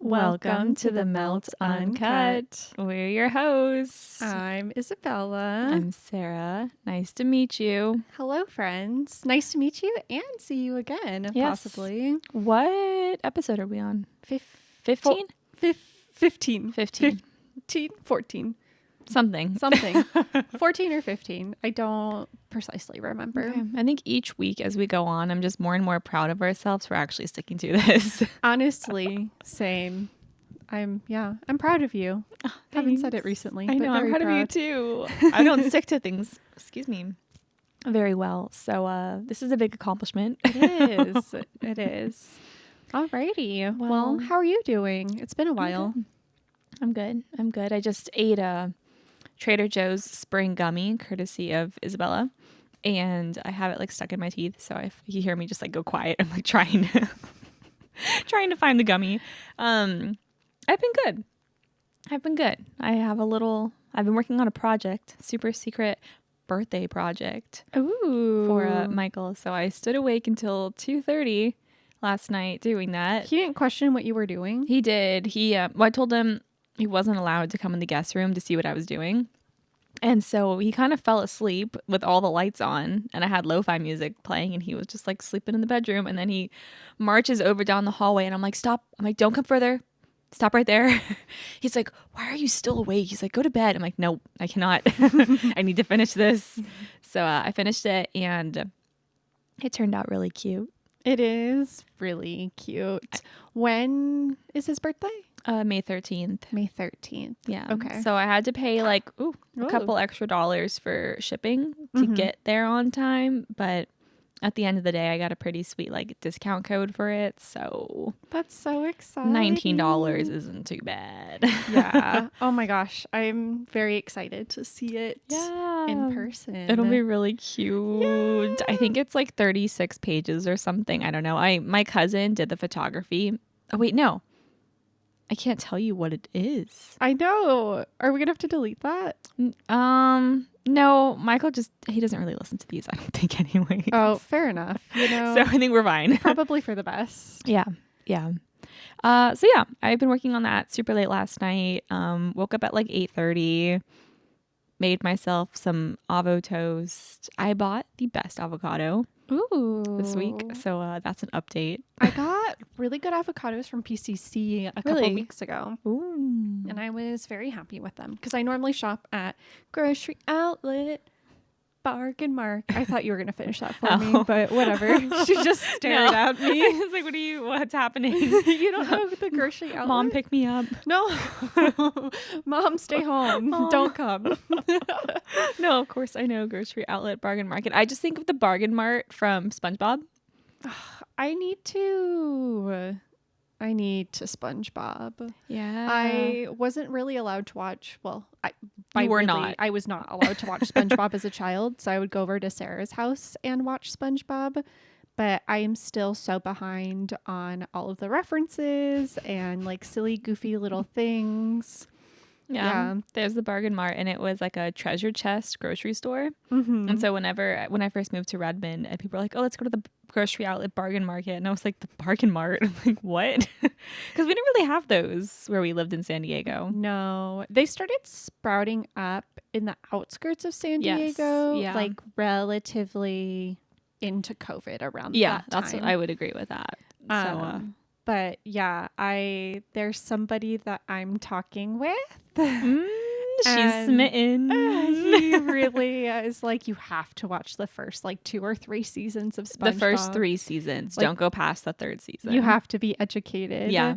Welcome to the Melt Uncut. We're your hosts. I'm Isabella. I'm Sarah. Nice to meet you. Hello, friends. Nice to meet you and see you again, Yes. possibly. What episode are we on? 15? 15. 15. 14. Something. 14 or 15. I don't precisely remember. Okay. I think each week as we go on, I'm just more and more proud of ourselves for actually sticking to this. Honestly, same. I'm proud of you. Haven't said it recently. I know, I'm proud of you too. I don't stick to things, very well. So this is a big accomplishment. It is. Alrighty. Well, how are you doing? It's been a while. I'm good. I just ate a Trader Joe's spring gummy, courtesy of Isabella, and I have it like stuck in my teeth. So if you hear me just like go quiet, I'm like trying to find the gummy. I've been good. I've been working on a project, super secret birthday project. Ooh. For Michael. So I stood awake until 2:30 last night doing that. He didn't question what you were doing? He did. I told him he wasn't allowed to come in the guest room to see what I was doing. And so he kind of fell asleep with all the lights on, and I had lo-fi music playing, and he was just like sleeping in the bedroom. And then he marches over down the hallway, and I'm like, stop. I'm like, don't come further. Stop right there. He's like, why are you still awake? He's like, go to bed. I'm like, no, I cannot. I need to finish this. So I finished it, and it turned out really cute. It is really cute. When is his birthday? May 13th. May 13th. Yeah. Okay. So I had to pay a couple extra dollars for shipping to get there on time. But at the end of the day, I got a pretty sweet discount code for it. So that's so exciting. $19 isn't too bad. Yeah. Oh my gosh. I'm very excited to see it in person. It'll be really cute. Yeah. I think it's like 36 pages or something. I don't know. My cousin did the photography. Oh, wait, no. I can't tell you what it is. I know. Are we gonna have to delete that? No, Michael he doesn't really listen to these, I don't think, anyway. Oh, fair enough. So I think we're fine. Probably for the best. Yeah. So yeah, I've been working on that super late last night. Woke up at like 8:30. Made myself some avo toast. I bought the best avocado this week, so that's an update. I got really good avocados from PCC a couple weeks ago. Ooh. And I was very happy with them because I normally shop at Grocery Outlet, Bargain Mark. I thought you were going to finish that for me, but whatever. She just stared at me. It's like, what's happening? You don't know the Grocery Outlet? Mom, pick me up. No. Mom, stay home. Mom. Don't come. No, of course I know Grocery Outlet, Bargain Market. I just think of the Bargain Mart from SpongeBob. I need to SpongeBob. Yeah. I wasn't really allowed to watch. Well, I was not allowed to watch SpongeBob as a child. So I would go over to Sarah's house and watch SpongeBob. But I am still so behind on all of the references and silly, goofy little things. Yeah. There's the Bargain Mart, and it was like a treasure chest grocery store. Mm-hmm. And so when I first moved to Redmond, and people were like, oh, let's go to the Grocery Outlet Bargain Market. And I was like, the Bargain Mart? I'm like, what? Because we didn't really have those where we lived in San Diego. No. They started sprouting up in the outskirts of San Diego, relatively into COVID around that time. I would agree with that. But yeah, there's somebody that I'm talking with. She's smitten. He really is you have to watch the first 2 or 3 seasons of SpongeBob. The first 3 seasons. Don't go past the 3rd season. You have to be educated. Yeah.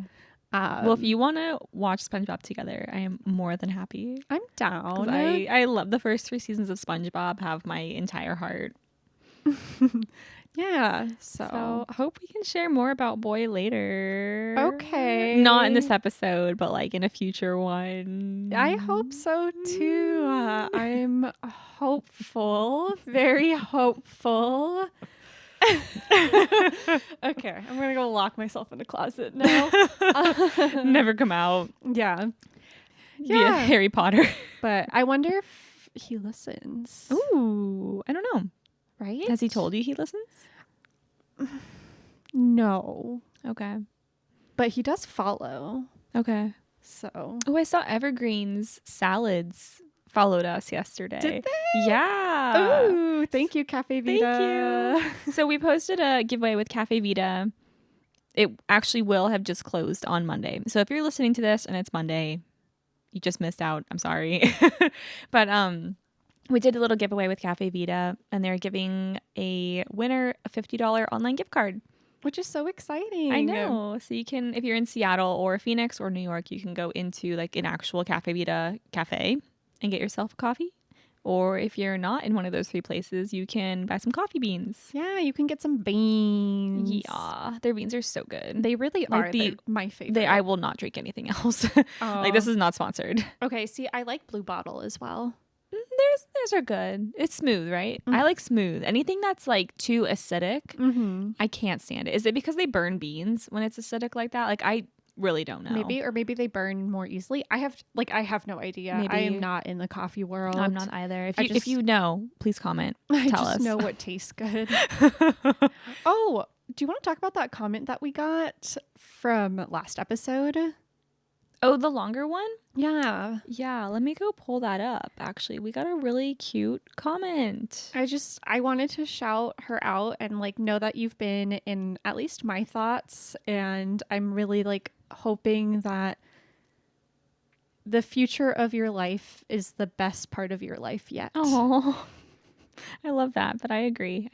Well, if you want to watch SpongeBob together, I am more than happy. I'm down. I love the first 3 seasons of SpongeBob, have my entire heart. Yeah. So hope we can share more about Boy later. Okay. Not in this episode, but in a future one. I hope so too. I'm hopeful. Very hopeful. Okay. I'm going to go lock myself in a closet now. Never come out. Yeah. Yeah. Harry Potter. But I wonder if he listens. Ooh. I don't know. Right? Has he told you he listens? No. Okay. but he does follow. Okay. So. Oh, I saw Evergreen's Salads followed us yesterday. Did they? Yeah. Ooh, thank you, Cafe Vita. Thank you. So we posted a giveaway with Cafe Vita. It actually will have just closed on Monday. So if you're listening to this and it's Monday, you just missed out. I'm sorry. But we did a little giveaway with Cafe Vita, and they're giving a winner a $50 online gift card. Which is so exciting. I know. So you can, if you're in Seattle or Phoenix or New York, you can go into like an actual Cafe Vita cafe and get yourself a coffee. Or if you're not in one of those 3 places, you can buy some coffee beans. Yeah, you can get some beans. Yeah, their beans are so good. They really are. They're my favorite. I will not drink anything else. Like, this is not sponsored. Okay, see, I like Blue Bottle as well. Theirs are good. It's smooth, right? I like smooth. Anything that's like too acidic, I can't stand it. Is it because they burn beans when it's acidic like that? Like, I really don't know. Maybe they burn more easily. I have no idea. Maybe. I am not in the coffee world. I'm not either. If you know, please comment. Tell us. I just know what tastes good. Oh, do you want to talk about that comment that we got from last episode? Oh, the longer one? Yeah. Yeah, let me go pull that up. Actually, we got a really cute comment. I wanted to shout her out and like know that you've been in at least my thoughts, and I'm really like hoping that the future of your life is the best part of your life yet. Oh, I love that, but I agree.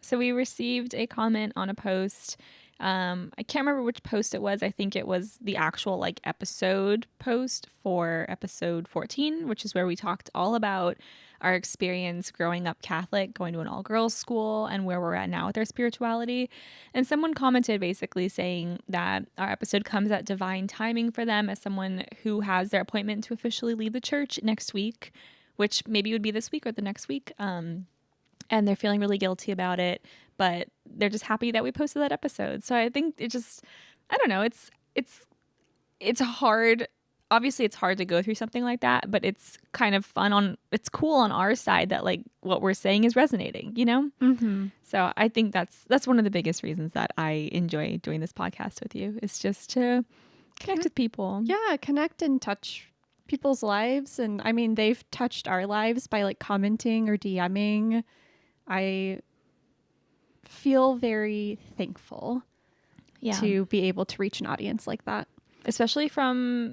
So we received a comment on a post. I can't remember which post it was. I think it was the actual like episode post for episode 14, which is where we talked all about our experience growing up Catholic, going to an all-girls school, and where we're at now with our spirituality. And someone commented basically saying that our episode comes at divine timing for them as someone who has their appointment to officially leave the church next week, which maybe would be this week or the next week. And they're feeling really guilty about it, but they're just happy that we posted that episode. So I think it just, I don't know, it's hard. Obviously it's hard to go through something like that, but it's kind of fun it's cool on our side that like what we're saying is resonating, you know? Mm-hmm. So I think that's one of the biggest reasons that I enjoy doing this podcast with you, is just to connect with people. Yeah, connect and touch people's lives. And I mean, they've touched our lives by like commenting or DMing. I feel very thankful to be able to reach an audience like that. Especially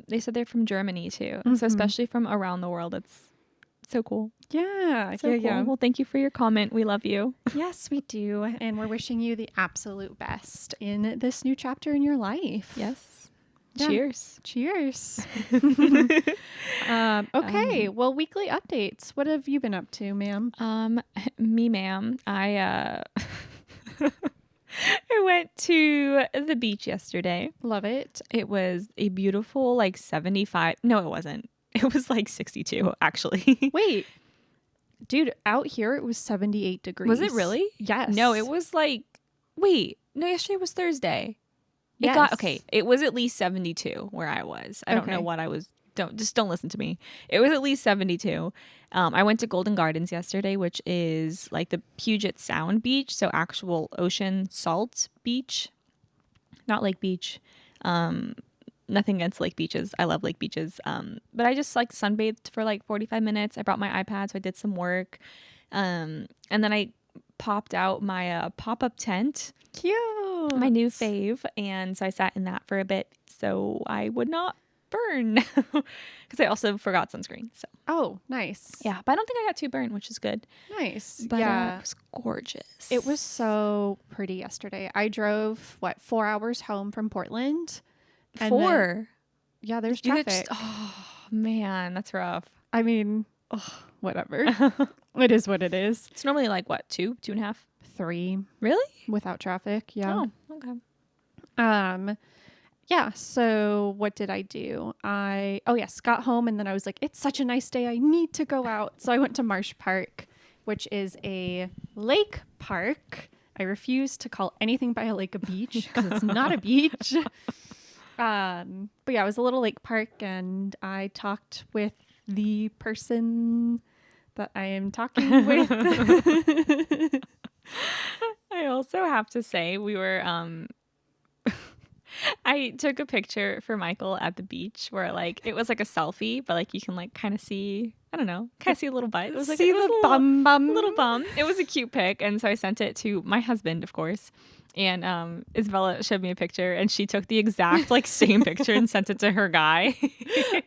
they said they're from Germany too. So especially from around the world, it's so cool. Yeah. Cool. Well, thank you for your comment. We love you. Yes, we do. And we're wishing you the absolute best in this new chapter in your life. Yes. Yeah. Cheers. Okay. Well, weekly updates. What have you been up to, ma'am? Me, ma'am. I went to the beach yesterday. Love it. It was a beautiful, like 75. No, it wasn't. It was like 62, actually. Wait. Dude, out here it was 78 degrees. Was it really? Yes. No, it was like, wait. No, yesterday was Thursday. Yes. It was at least 72 where I was. I don't know what I was. Don't listen to me. It was at least 72. I went to Golden Gardens yesterday, which is like the Puget Sound beach. So actual ocean salt beach, not lake beach. Nothing against lake beaches. I love lake beaches. But I just like sunbathed for like 45 minutes. I brought my iPad, so I did some work. And then I popped out my pop-up tent. Cute. My new fave. And so I sat in that for a bit so I would not burn, because I also forgot sunscreen. So nice. Yeah, but I don't think I got too burned, which is good. Nice. But it was gorgeous. It was so pretty yesterday. I drove 4 hours home from Portland. 4? Yeah, there's traffic. Oh man, that's rough. I mean, whatever. It is what it is. It's normally like what, 2.5, 3? Really? Without traffic. Yeah. Oh, okay. Yeah, so what did I do? Got home and then I was like, it's such a nice day, I need to go out. So I went to Marsh Park, which is a lake park. I refuse to call anything by a lake a beach because it's not a beach. But yeah, it was a little lake park, and I talked with the person that I am talking with. I also have to say we were I took a picture for Michael at the beach where like it was like a selfie, but like you can like kind of see, I don't know, kind of see a little butt. It was like see it was the bum bum. little bum. It was a cute pic, and so I sent it to my husband, of course. And Isabella showed me a picture, and she took the exact like same picture and sent it to her guy.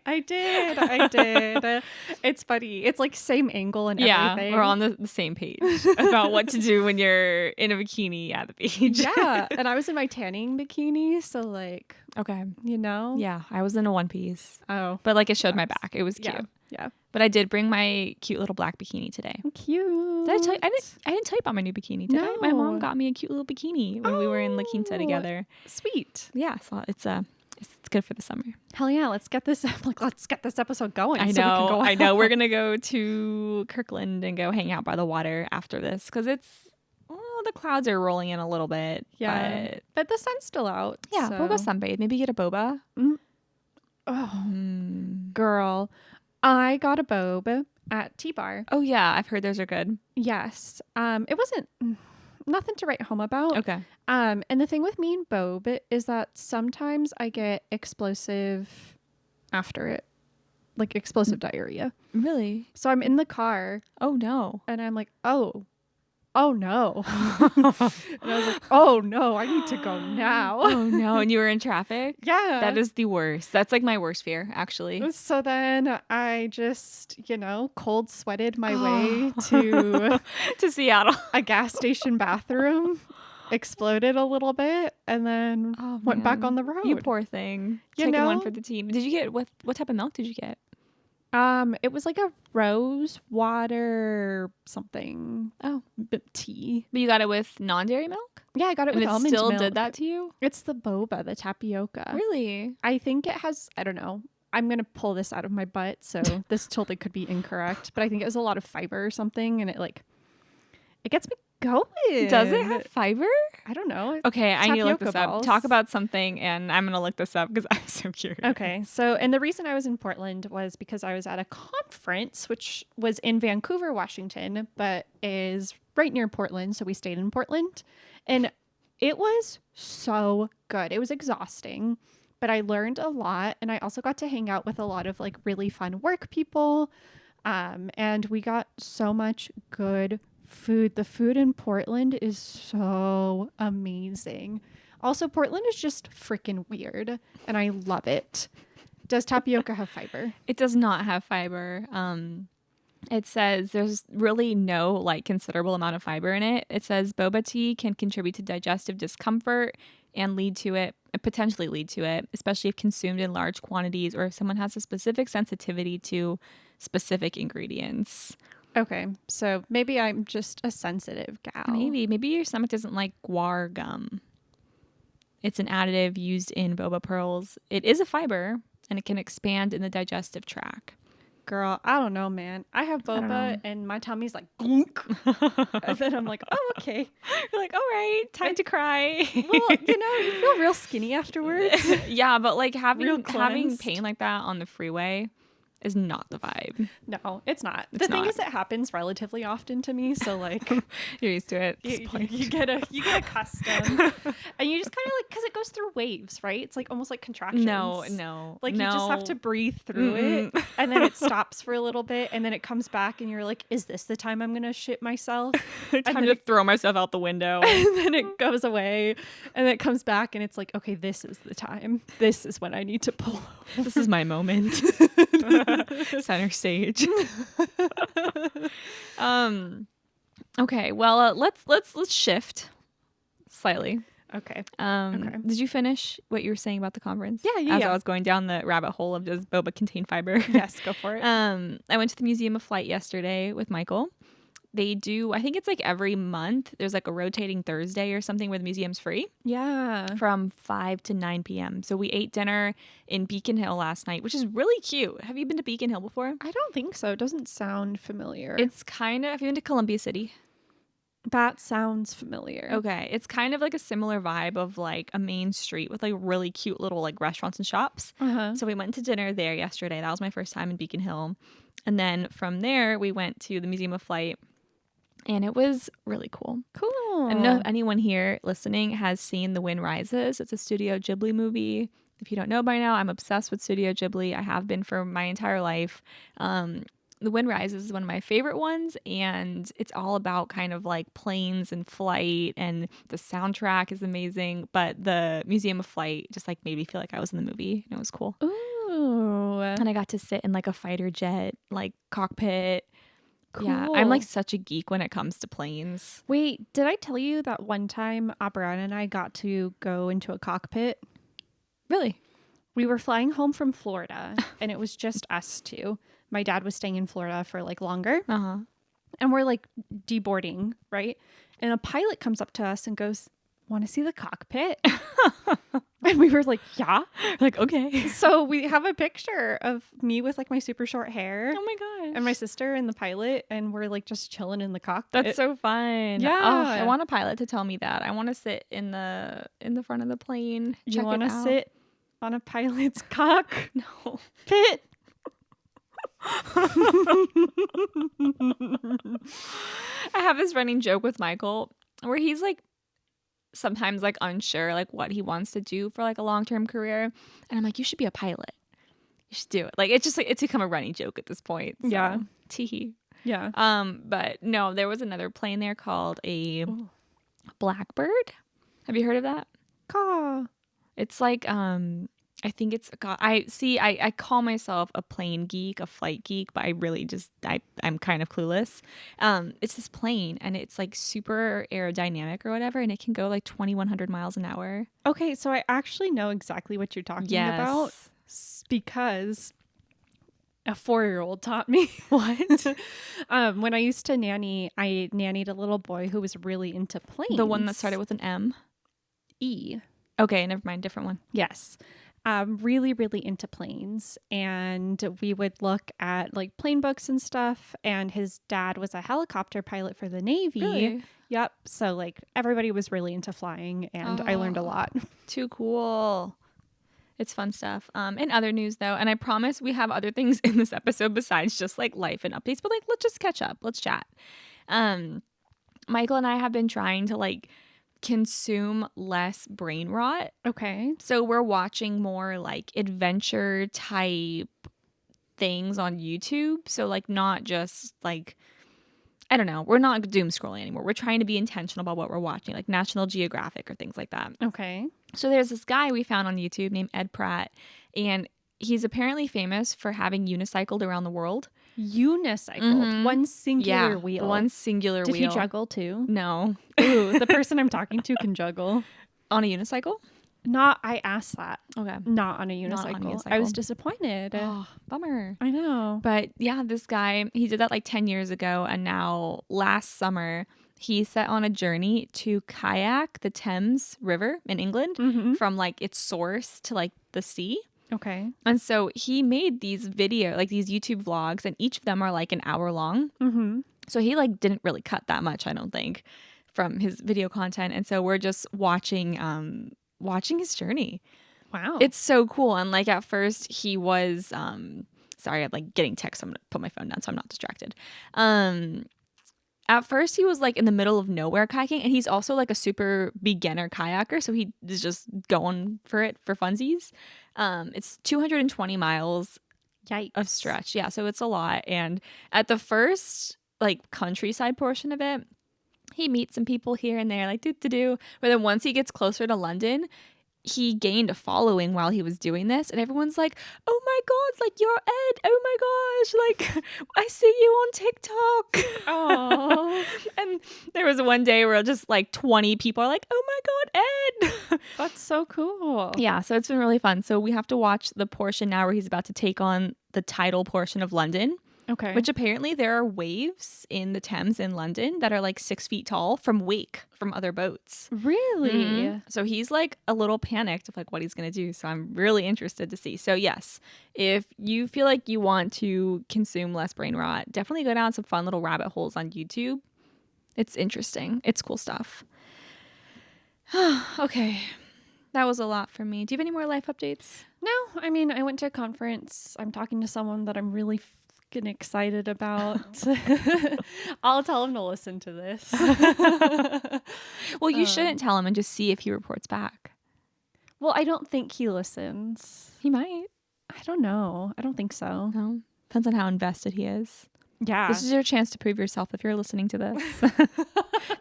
I did. It's funny. It's like same angle and everything. We're on the same page about what to do when you're in a bikini at the beach. Yeah, and I was in my tanning bikini, so like, okay, you know. Yeah, I was in a one piece. Oh, but like it showed my back. It was cute. Yeah. But I did bring my cute little black bikini today. Cute. Did I tell you? I didn't tell you about my new bikini, did I? My mom got me a cute little bikini when we were in La Quinta together. Sweet. Yeah, so it's good for the summer. Hell yeah, let's get this episode going. I know. I know. We're gonna go to Kirkland and go hang out by the water after this because the clouds are rolling in a little bit. Yeah, but the sun's still out. Yeah, so. We'll go sunbathe. Maybe get a boba. Girl, I got a boba at T-Bar. Oh yeah, I've heard those are good. Yes. It wasn't nothing to write home about. Okay. And the thing with me and boba is that sometimes I get explosive after it. Like explosive diarrhea. Really? So I'm in the car. Oh no. And I'm like, oh no. And I was like, oh no, I need to go now. Oh no. And you were in traffic? Yeah. That is the worst. That's like my worst fear, actually. So then I just, cold sweated my way to Seattle. A gas station bathroom, exploded a little bit, and then went back on the road. You poor thing. Taking one for the team. Did you get what type of milk did you get? It was like a rose water something. Oh, tea. But you got it with non-dairy milk? Yeah, I got it with almond milk. Still did that to you? It's the boba, the tapioca. Really? I think it has, I don't know. I'm going to pull this out of my butt, so this totally could be incorrect, but I think it has a lot of fiber or something, and it gets me going. Does it have fiber? I don't know. Okay, I need to look this balls. up. Talk about something, and I'm going to look this up because I'm so curious. Okay, and the reason I was in Portland was because I was at a conference, which was in Vancouver, Washington, but is right near Portland, so we stayed in Portland, and it was so good. It was exhausting, but I learned a lot, and I also got to hang out with a lot of like really fun work people, and we got so much good food. The food in Portland is so amazing. Also, Portland is just freaking weird, and I love it. Does tapioca have fiber? It does not have fiber. It says there's really no like considerable amount of fiber in it. It says boba tea can contribute to digestive discomfort and potentially lead to it, especially if consumed in large quantities or if someone has a specific sensitivity to specific ingredients. Okay, so maybe I'm just a sensitive gal. Maybe your stomach doesn't like guar gum. It's an additive used in boba pearls. It is a fiber, and it can expand in the digestive tract. Girl, I don't know, man. I have boba, and my tummy's like, gunk. And then I'm like, oh, okay. You're like, all right, time to cry. Well, you feel real skinny afterwards. Yeah, but like having pain like that on the freeway is not the vibe. No, it's not. The thing is, it happens relatively often to me, so like you're used to it. You get accustomed, and you just kind of like, because it goes through waves, right? It's like almost like contractions. No, like you just have to breathe through it, and then it stops for a little bit, and then it comes back, and you're like, is this the time I'm gonna shit myself? Time to throw myself out the window. And then it goes away, and then it comes back, and it's like, okay, this is the time. This is when I need to pull over. This is my moment. Center stage. Okay, well, let's shift slightly. Okay. Did you finish what you were saying about the conference? Yeah. I was going down the rabbit hole of does boba contain fiber? Yes, go for it. I went to the Museum of Flight yesterday with Michael. They do, I think it's like every month, there's like a rotating Thursday or something where the museum's free. Yeah. From 5 to 9 p.m. So we ate dinner in Beacon Hill last night, which is really cute. Have you been to Beacon Hill before? I don't think so. It doesn't sound familiar. It's kind of, have you been to Columbia City? That sounds familiar. Okay. It's kind of like a similar vibe of like a main street with like really cute little like restaurants and shops. Uh-huh. So we went to dinner there yesterday. That was my first time in Beacon Hill. And then from there, we went to the Museum of Flight. And it was really cool. Cool. I don't know if anyone here listening has seen The Wind Rises. It's a Studio Ghibli movie. If you don't know by now, I'm obsessed with Studio Ghibli. I have been for my entire life. The Wind Rises is one of my favorite ones, and it's all about kind of like planes and flight, and the soundtrack is amazing. But the Museum of Flight just like made me feel like I was in the movie, and it was cool. Ooh. And I got to sit in like a fighter jet, like cockpit. Cool. Yeah, I'm like such a geek when it comes to planes. Wait, did I tell you that one time Abraham and I got to go into a cockpit? Really? We were flying home from Florida and it was just us two. My dad was staying in Florida for like longer. Uh-huh. And we're like deboarding, right? And a pilot comes up to us and goes, "Want to see the cockpit?" And we were like, "Yeah." Like, okay. So we have a picture of me with like my super short hair. Oh my gosh. And my sister and the pilot, and we're like just chilling in the cockpit. That's so fun. Yeah. Oh, I want a pilot to tell me that. I want to sit in the front of the plane. You want to sit on a pilot's cock? No. Pit. I have this running joke with Michael where he's like sometimes like unsure like what he wants to do for like a long-term career, and I'm like, you should be a pilot. You should do it. Like it's just like it's become a running joke at this point. So. Yeah. Teehee. Yeah. But no, there was another plane there called a Blackbird. Have you heard of that? Caw. It's like I think it's I call myself a plane geek, a flight geek, but I really just I'm kind of clueless. It's this plane and it's like super aerodynamic or whatever, and it can go like 2,100 miles an hour. Okay, so I actually know exactly what you're talking about because a 4-year-old taught me. What? When I used to nanny, I nannied a little boy who was really into planes. The one that started with an M? E. Okay, never mind, different one. Yes. Really, really into planes. And we would look at like plane books and stuff. And his dad was a helicopter pilot for the Navy. Really? Yep. So like everybody was really into flying and I learned a lot. Too cool. It's fun stuff. In other news though, and I promise we have other things in this episode besides just like life and updates, but like let's just catch up. Let's chat. Michael and I have been trying to like consume less brain rot. Okay. So we're watching more like adventure type things on YouTube. So like not just like, I don't know, we're not doom scrolling anymore. We're trying to be intentional about what we're watching, like National Geographic or things like that. Okay. So there's this guy we found on YouTube named Ed Pratt, and he's apparently famous for having unicycled around the world. Unicycled. Mm-hmm. One singular wheel. One singular wheel. Did he juggle too? No. Ooh, the person I'm talking to can juggle. On a unicycle? I asked that. Okay. Not on a unicycle. Not on a unicycle. I was disappointed. Oh, bummer. I know. But yeah, this guy, he did that like 10 years ago. And now last summer, he set on a journey to kayak the Thames River in England from like its source to like the sea. Okay. And so he made these these YouTube vlogs, and each of them are like an hour long. Mm-hmm. So he like didn't really cut that much, I don't think, from his video content. And so we're just watching his journey. Wow. It's so cool. And like at first he was sorry, I'm like getting text. So I'm gonna put my phone down so I'm not distracted. At first he was like in the middle of nowhere kayaking, and he's also like a super beginner kayaker, so he is just going for it for funsies. It's 220 miles Yikes. of stretch. Yeah, so it's a lot. And at the first like countryside portion of it, he meets some people here and there, like do. But then once he gets closer to London, he gained a following while he was doing this, and everyone's like, "Oh my god, like you're Ed! Oh my gosh, like I see you on TikTok." Oh, and there was one day where just like 20 people are like, "Oh my god, Ed!" that's so cool. Yeah, so it's been really fun. So we have to watch the portion now where he's about to take on the tidal portion of London. Okay. Which apparently there are waves in the Thames in London that are like 6 feet tall from wake from other boats. Really? Mm-hmm. So he's like a little panicked of like what he's going to do. So I'm really interested to see. So yes, if you feel like you want to consume less brain rot, definitely go down some fun little rabbit holes on YouTube. It's interesting. It's cool stuff. Okay. That was a lot for me. Do you have any more life updates? No, I mean, I went to a conference. I'm talking to someone that I'm really getting excited about. I'll tell him to listen to this. Well, you shouldn't tell him and just see if he reports back. Well, I don't think he listens. He might. I don't know. I don't think so. No. Depends on how invested he is. Yeah. This is your chance to prove yourself if you're listening to this.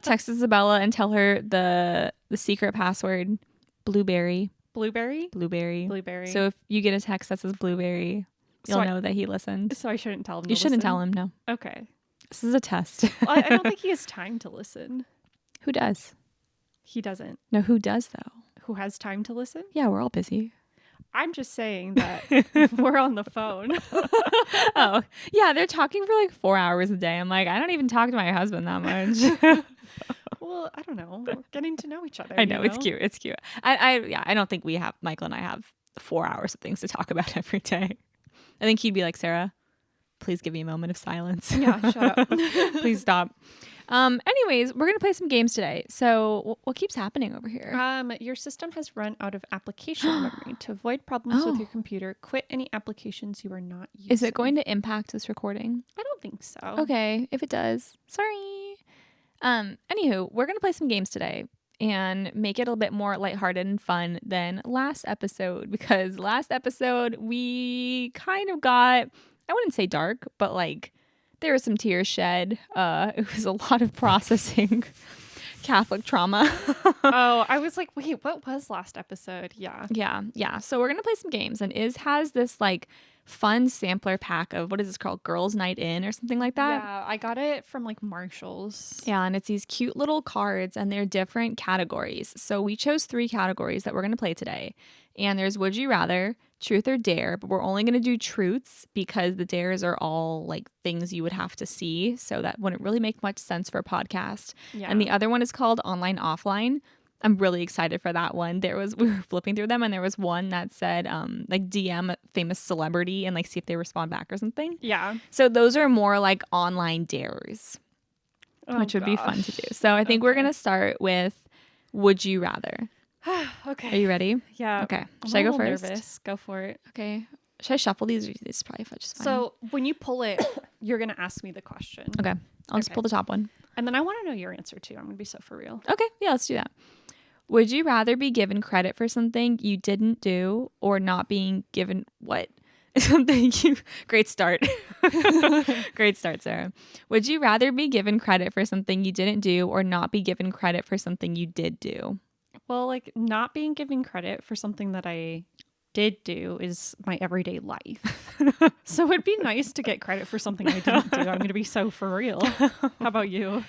Text Isabella and tell her the secret password, blueberry. Blueberry? Blueberry. So if you get a text that says blueberry, you'll know that he listened. So I shouldn't tell him You shouldn't tell him, no. Okay. This is a test. Well, I don't think he has time to listen. Who does? He doesn't. No, who does though? Who has time to listen? Yeah, we're all busy. I'm just saying that we're on the phone. Oh, yeah, they're talking for like 4 hours a day. I'm like, I don't even talk to my husband that much. Well, I don't know. We're getting to know each other. I know, it's cute. It's cute. I don't think Michael and I have 4 hours of things to talk about every day. I think he'd be like, Sarah, please give me a moment of silence. Yeah, shut up. Please stop. Anyways, we're going to play some games today. So what keeps happening over here? Your system has run out of application memory. To avoid problems with your computer, quit any applications you are not using. Is it going to impact this recording? I don't think so. Okay, if it does, sorry. Anywho, we're going to play some games today and make it a little bit more lighthearted and fun than last episode, because last episode we kind of got, I wouldn't say dark, but like there was some tears shed. It was a lot of processing Catholic trauma. Oh, I was like, wait, what was last episode? Yeah. Yeah. So we're going to play some games, and Iz has this like fun sampler pack of, what is this called? Girls Night In or something like that? Yeah, I got it from like Marshall's. Yeah, and it's these cute little cards, and they're different categories. So we chose 3 categories that we're going to play today. And there's Would You Rather, Truth or Dare, but we're only going to do truths because the dares are all like things you would have to see. So that wouldn't really make much sense for a podcast. Yeah. And the other one is called Online Offline. I'm really excited for that one. We were flipping through them, and there was one that said like DM a famous celebrity and like see if they respond back or something. Yeah. So those are more like online dares, which would be fun to do. So I think we're going to start with Would You Rather. Okay. Are you ready? Yeah. Okay. Should I go first? Nervous. Go for it. Okay. Should I shuffle these? Or this is probably just fine. So when you pull it, you're going to ask me the question. Okay. I'll just pull the top one. And then I want to know your answer too. I'm going to be so for real. Okay. Yeah, let's do that. Would you rather be given credit for something you didn't do, or not being given what? Something you... Great start. Great start, Sarah. Would you rather be given credit for something you didn't do, or not be given credit for something you did do? Well, like not being given credit for something that I did do is my everyday life. So it'd be nice to get credit for something I didn't do. I'm going to be so for real. How about you?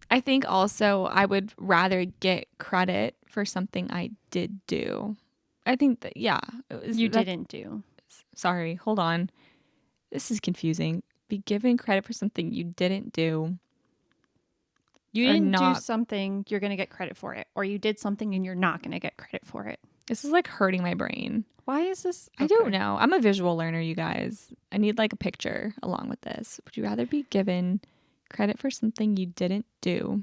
I think also I would rather get credit for something I did do. I think that, yeah. You didn't do. Sorry, hold on. This is confusing. Be given credit for something you didn't do. You didn't do something, you're going to get credit for it. Or you did something and you're not going to get credit for it. This is like hurting my brain. Why is this? Okay. I don't know. I'm a visual learner, you guys. I need like a picture along with this. Would you rather be given credit for something you didn't do?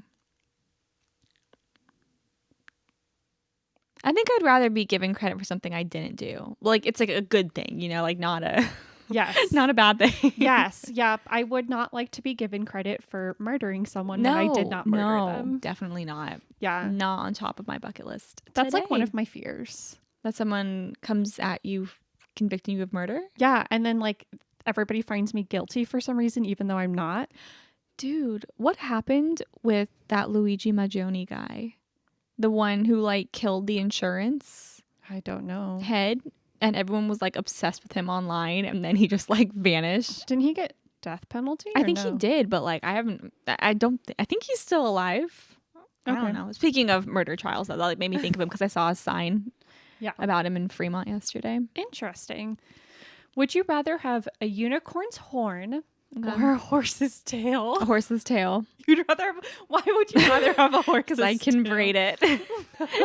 I think I'd rather be given credit for something I didn't do. Like it's like a good thing, you know, like not a... Yes. Not a bad thing. Yes. Yep. I would not like to be given credit for murdering someone when I did not murder them. Definitely not. Yeah. Not on top of my bucket list. That's like one of my fears. That someone comes at you convicting you of murder? Yeah. And then like everybody finds me guilty for some reason, even though I'm not. Dude, what happened with that Luigi Maggioni guy? The one who like killed the insurance? I don't know. Head? And everyone was like obsessed with him online, and then he just like vanished. Didn't he get death penalty? I think he did, but like I think he's still alive. Okay. I don't know. Speaking of murder trials, that like made me think of him because I saw a sign about him in Fremont yesterday. Interesting. Would you rather have a unicorn's horn or a horse's tail? A horse's tail. Why would you rather have a horse? Because I can braid it.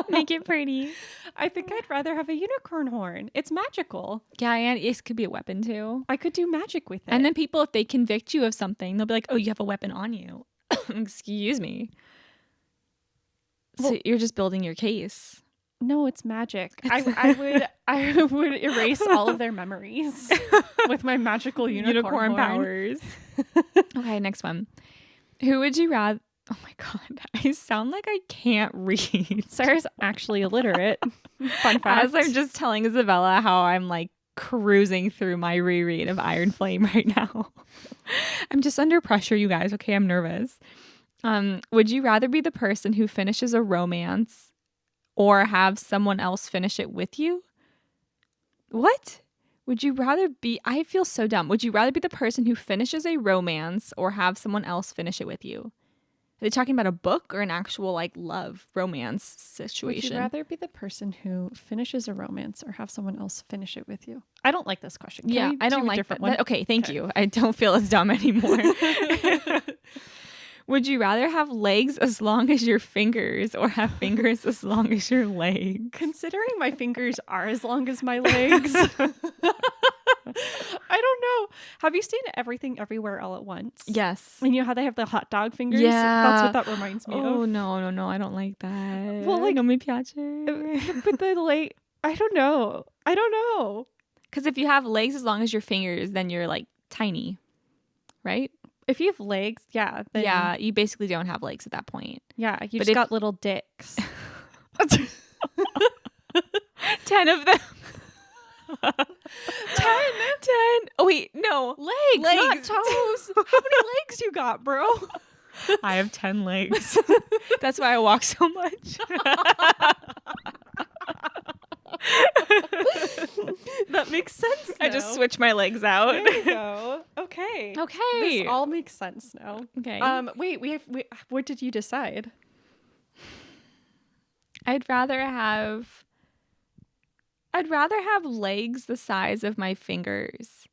Make it pretty. I think I'd rather have a unicorn horn. It's magical. Yeah, and it could be a weapon too. I could do magic with it. And then people, if they convict you of something, they'll be like, oh, you have a weapon on you. Excuse me. So you're just building your case. No, it's magic. I would erase all of their memories with my magical unicorn powers. Okay, next one. Who would you rather? Oh my god, I sound like I can't read. Sarah's actually illiterate. Fun fact. As I'm just telling Isabella how I'm like cruising through my reread of Iron Flame right now. I'm just under pressure, you guys. Okay, I'm nervous. Would you rather be the person who finishes a romance or have someone else finish it with you? What? Would you rather be... I feel so dumb. Would you rather be the person who finishes a romance or have someone else finish it with you? Are they talking about a book or an actual like love romance situation? Would you rather be the person who finishes a romance or have someone else finish it with you? I don't like this question. Can I don't like that. Okay, thank you. I don't feel as dumb anymore. Would you rather have legs as long as your fingers or have fingers as long as your legs? Considering my fingers are as long as my legs. I don't know. Have you seen Everything Everywhere All at Once? Yes. And you know how they have the hot dog fingers? Yeah. That's what that reminds me of. Oh, no. I don't like that. Well, like, no mi piace. But the like, I don't know. Because if you have legs as long as your fingers, then you're like tiny, right? If you have legs, yeah. Then, yeah, you basically don't have legs at that point. Yeah, you just got little dicks. 10 of them. 10. Oh, wait, no. Legs, not toes. How many legs you got, bro? I have 10 legs. That's why I walk so much. That makes sense now. I just switch my legs out. There you go. Okay. This all makes sense now. Okay. Wait, what did you decide? I'd rather have legs the size of my fingers.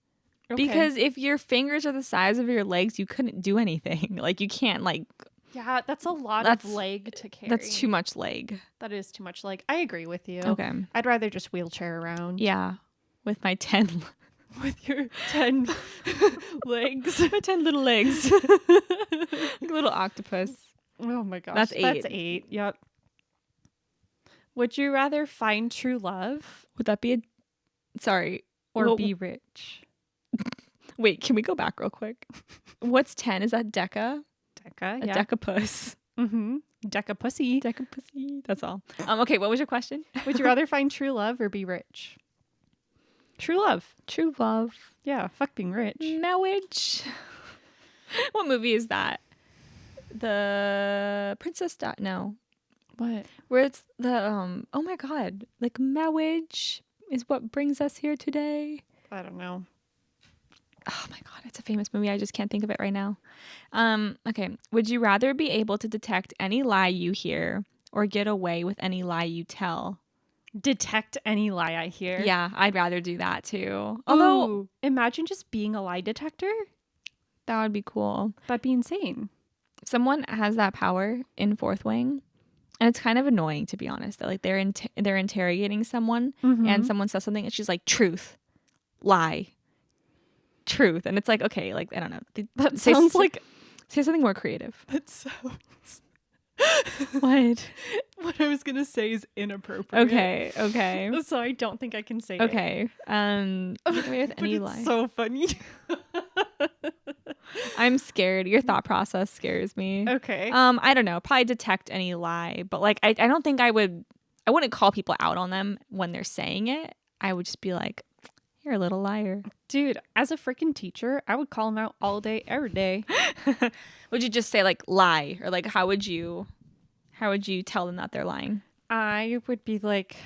Okay. Because if your fingers are the size of your legs, you couldn't do anything. Like you can't like... Yeah, that's a lot of leg to carry. That's too much leg. That is too much leg. I agree with you. Okay. I'd rather just wheelchair around. Yeah. With my 10... With your 10 legs. My 10 little legs. Like a little octopus. Oh my gosh. That's 8. That's 8. Yep. Would you rather find true love? Would that be a... Sorry. Or be rich? Wait, can we go back real quick? What's 10? Is that Deca? Deca, yeah. Decapus. Mm-hmm. Decapussy. Decapussy. That's all. Okay, what was your question? Would you rather find true love or be rich? True love. True love. Yeah, fuck being rich. Marriage. What movie is that? The Princess No. What? Where it's the oh my god, like marriage is what brings us here today. I don't know. Oh my god, it's a famous movie. I just can't think of it right now. Okay. Would you rather be able to detect any lie you hear or get away with any lie you tell? Detect any lie I hear? Yeah, I'd rather do that too. Although, imagine just being a lie detector. That would be cool. That'd be insane. Someone has that power in Fourth Wing. And it's kind of annoying, to be honest. That like they're interrogating someone and someone says something and she's like, truth, lie, truth. And it's like, okay, like, I don't know. That sounds like... Say something more creative. That sounds... What? What I was going to say is inappropriate. Okay. So I don't think I can say it. Okay. Get away with any lie. So funny. I'm scared. Your thought process scares me. Okay. I don't know. Probably detect any lie, but like I don't think I wouldn't call people out on them when they're saying it. I would just be like, you're a little liar. Dude, as a freaking teacher, I would call them out all day, every day. Would you just say like lie, or like how would you tell them that they're lying? I would be like,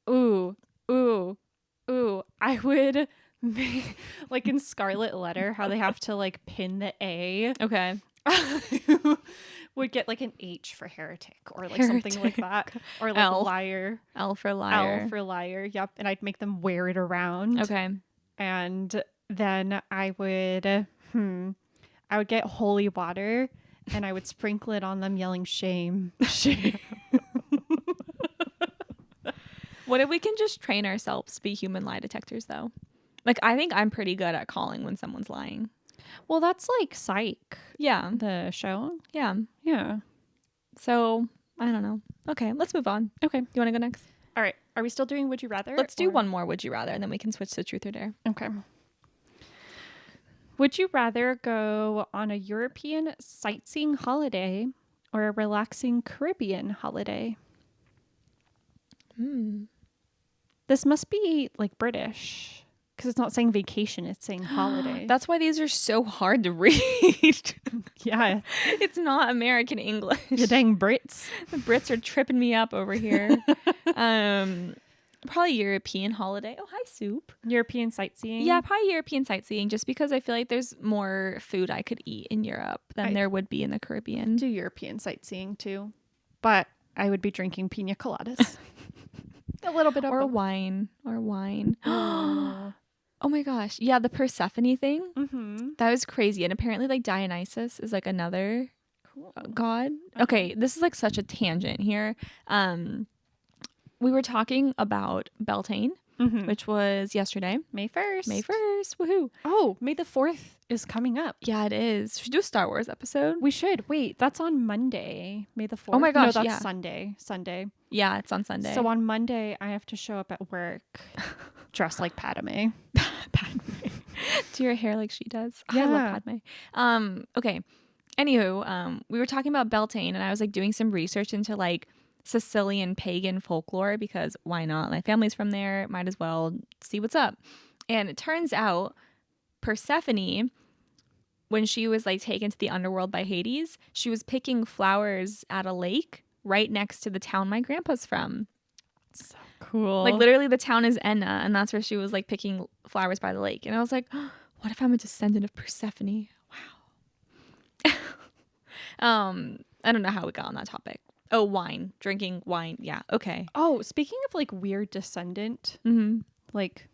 ooh. I would make, like in Scarlet Letter, how they have to like pin the A. Okay. Would get like an H for heretic or like something like that. Or like liar. L for liar. L for liar. Yep. And I'd make them wear it around. Okay. And then I would get holy water and I would sprinkle it on them yelling shame. Shame. What if we can just train ourselves to be human lie detectors though? Like I think I'm pretty good at calling when someone's lying. Well, that's like Psych. Yeah. The show. Yeah. Yeah. So, I don't know. Okay, let's move on. Okay. You want to go next? All right. Are we still doing Would You Rather? Let's do one more Would You Rather, and then we can switch to Truth or Dare. Okay. Would you rather go on a European sightseeing holiday or a relaxing Caribbean holiday? This must be like British because it's not saying vacation, it's saying holiday. That's why these are so hard to read. Yeah. It's not American English. The dang Brits. The Brits are tripping me up over here. Probably European holiday. Oh, hi, Soup. European sightseeing? Yeah, probably European sightseeing, just because I feel like there's more food I could eat in Europe than there would be in the Caribbean. Do European sightseeing too. But I would be drinking pina coladas. A little bit of or wine. Oh my gosh. Yeah, the Persephone thing. Mm-hmm. That was crazy. And apparently like Dionysus is like another god. Okay, this is like such a tangent here. We were talking about Beltane, which was yesterday. May 1st. May 1st. Woohoo. Oh, May the 4th is coming up. Yeah, it is. Should we do a Star Wars episode? We should. Wait, that's on Monday. May the 4th. Oh my gosh, no, that's Sunday. Yeah, it's on Sunday. So on Monday, I have to show up at work dressed like Padme. Do your hair like she does. Yeah. I love Padme. Okay. Anywho, we were talking about Beltane, and I was like doing some research into like Sicilian pagan folklore because why not? My family's from there. Might as well see what's up. And it turns out Persephone, when she was like taken to the underworld by Hades, she was picking flowers at a lake right next to the town my grandpa's from. So cool. Like literally the town is Enna, and that's where she was like picking flowers by the lake. And I was like, oh, what if I'm a descendant of Persephone? Wow. I don't know how we got on that topic. Oh, wine. Drinking wine. Yeah. Okay. Oh, speaking of like weird descendant, like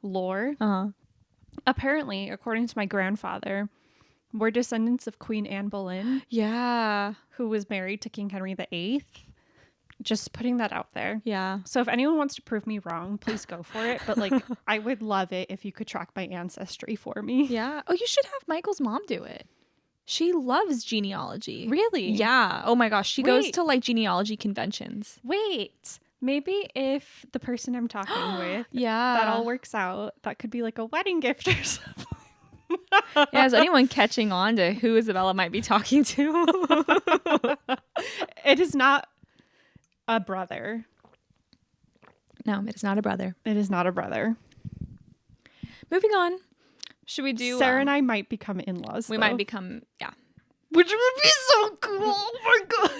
lore. Apparently, according to my grandfather, we're descendants of Queen Anne Boleyn. Yeah. Who was married to King Henry VIII. Just putting that out there. Yeah. So if anyone wants to prove me wrong, please go for it. But like, I would love it if you could track my ancestry for me. Yeah. Oh, you should have Michael's mom do it. She loves genealogy. Really? Yeah. Oh my gosh. She goes to like genealogy conventions. Wait. Maybe if the person I'm talking with, yeah, that all works out, that could be like a wedding gift or something. Yeah, is anyone catching on to who Isabella might be talking to? It is not a brother. No, it is not a brother. It is not a brother. Moving on. Should we do... Sarah and I might become in-laws, We might become... Yeah. Which would be so cool. Oh my God.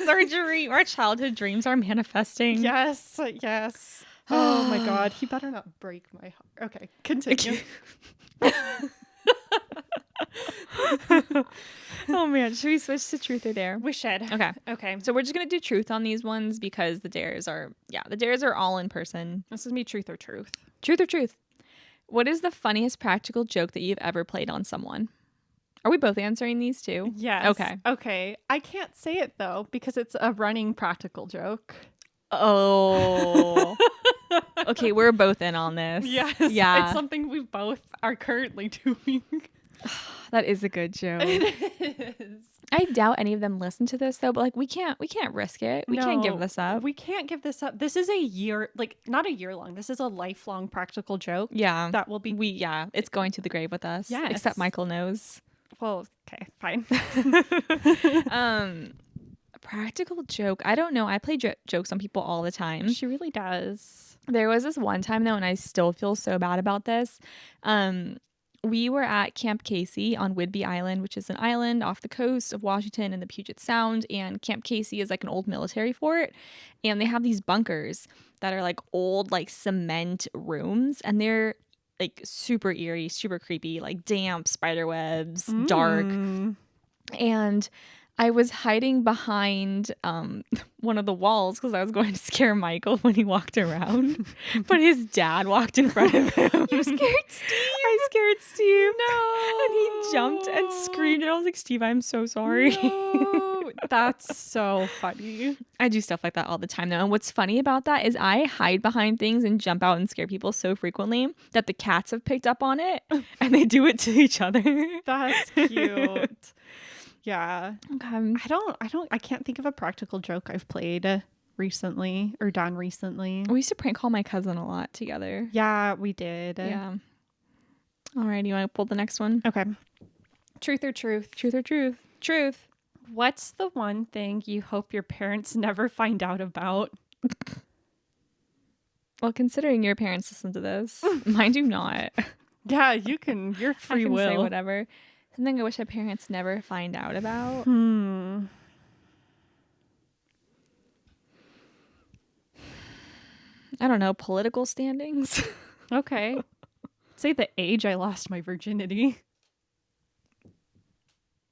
Our childhood dreams are manifesting. Yes. Yes. Oh my God. He better not break my heart. Okay. Continue. Oh man. Should we switch to truth or dare? We should. Okay. So we're just going to do truth on these ones because the dares are all in person. This is me truth or truth. Truth or truth. What is the funniest practical joke that you've ever played on someone? Are we both answering these too? Yes. Okay. I can't say it though because it's a running practical joke. Oh. Okay, we're both in on this. Yes. Yeah. It's something we both are currently doing. That is a good joke. It is. I doubt any of them listen to this though, but like we can't risk it. We can't give this up. We can't give this up. This is a year, like not a year long. This is a lifelong practical joke. Yeah. That will be it's going to the grave with us. Yes. Except Michael knows. Well, okay, fine. A practical joke. I don't know. I play jokes on people all the time. She really does. There was this one time though, and I still feel so bad about this. We were at Camp Casey on Whidbey Island, which is an island off the coast of Washington in the Puget Sound. And Camp Casey is like an old military fort. And they have these bunkers that are like old, like cement rooms. And they're like super eerie, super creepy, like damp, spider webs, dark. And I was hiding behind one of the walls because I was going to scare Michael when he walked around. But his dad walked in front of him. You scared Steve? I scared Steve. No. And he jumped and screamed. And I was like, Steve, I'm so sorry. No. That's so funny. I do stuff like that all the time though. And what's funny about that is I hide behind things and jump out and scare people so frequently that the cats have picked up on it and they do it to each other. That's cute. Yeah. Okay. I can't think of a practical joke I've played. recently or done recently. We used to prank call my cousin a lot together. Yeah, we did. Yeah. All right, you want to pull the next one? Okay. Truth or truth? Truth or truth? Truth. What's the one thing you hope your parents never find out about? Well, considering your parents listen to this, mine do not. Yeah, you can. You're free I can will. say whatever. Something I wish my parents never find out about. I don't know, political standings. Okay. Say the age I lost my virginity.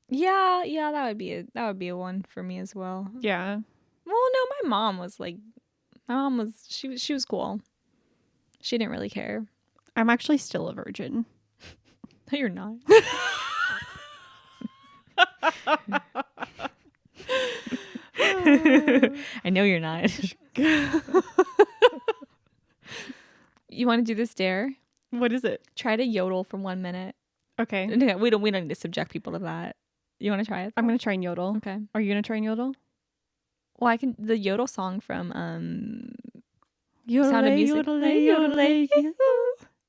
Yeah, that would be a one for me as well. Yeah. Well, no, my mom was she was cool. She didn't really care. I'm actually still a virgin. No, you're not. I know you're not. You want to do this dare? What is it? Try to yodel for 1 minute. Okay. No, we don't need to subject people to that. You want to try it? I'm going to try and yodel. Okay. Are you going to try and yodel? Well, I can. The yodel song from Yodel, Sound of Music. yodel, yodel,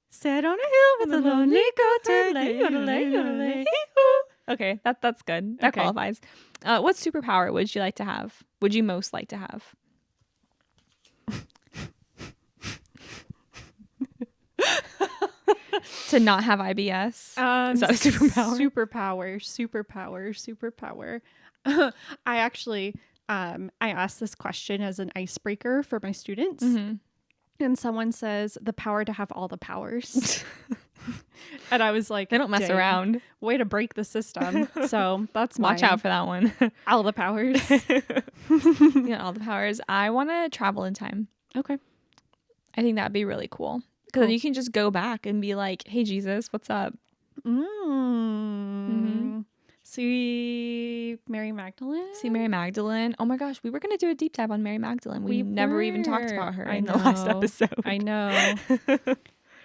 sat on a hill with a lonely girl, yodel. Okay, that's good. That qualifies. What superpower would you like to have? Would you most like to have? To not have IBS? Is that a superpower? Superpower. I actually, I asked this question as an icebreaker for my students. Mm-hmm. And someone says the power to have all the powers. And I was like, they don't mess around. Way to break the system. So that's mine. Watch out for that one. All the powers. Yeah, all the powers. I want to travel in time. Okay. I think that'd be really cool. Because you can just go back and be like, hey, Jesus, what's up? Mm-hmm. See Mary Magdalene. Oh my gosh, we were going to do a deep dive on Mary Magdalene. We never even talked about her in the last episode. I know.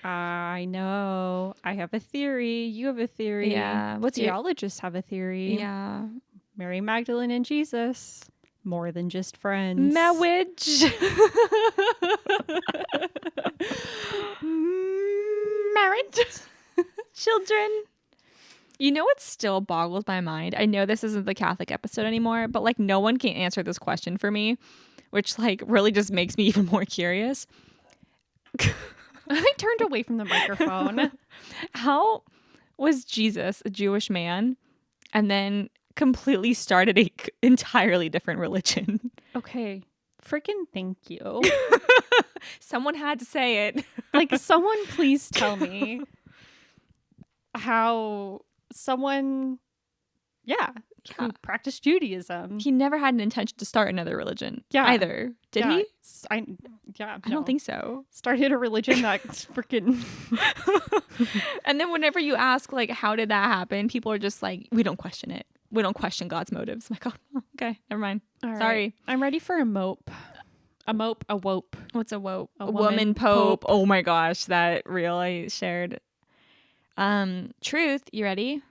I know. I have a theory. You have a theory. Yeah. Theologists have a theory. Yeah. Mary Magdalene and Jesus. More than just friends. Marriage. Marriage. Children. You know what still boggles my mind? I know this isn't the Catholic episode anymore, but like no one can answer this question for me, which like really just makes me even more curious. I turned away from the microphone. How was Jesus a Jewish man and then completely started a entirely different religion? Okay. Freaking thank you. Someone had to say it. Like, someone please tell me how someone, who practiced Judaism. He never had an intention to start another religion either. Did he? I don't think so. Started a religion that's freaking... And then whenever you ask, like, how did that happen? People are just like, we don't question it. We don't question God's motives. I'm like, oh, okay, never mind. All right. Sorry. I'm ready for a mope. A wope. What's a wope? A woman pope. Oh my gosh, that reel I shared. Truth, you ready?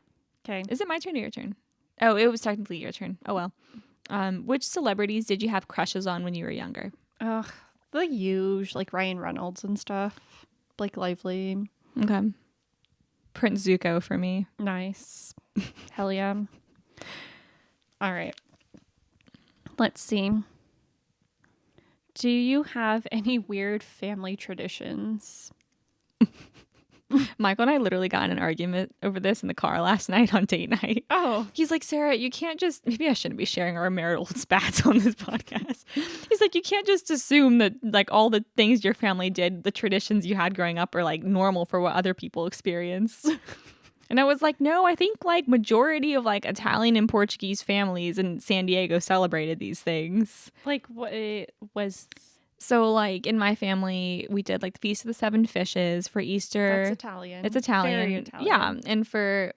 Okay. Is it my turn or your turn? Oh, it was technically your turn. Oh well. Which celebrities did you have crushes on when you were younger? Ugh, the usual, like Ryan Reynolds and stuff. Blake Lively. Okay. Prince Zuko for me. Nice. Hell yeah. All right. Let's see. Do you have any weird family traditions? Michael and I literally got in an argument over this in the car last night on date night. Oh. He's like, Sarah, you can't just... Maybe I shouldn't be sharing our marital spats on this podcast. He's like, you can't just assume that like all the things your family did, the traditions you had growing up are like normal for what other people experience. And I was like, no, I think like majority of like Italian and Portuguese families in San Diego celebrated these things. Like what it was... So, like, in my family, we did, like, the Feast of the Seven Fishes for Easter. That's Italian. It's Italian. Very Italian. Yeah. And for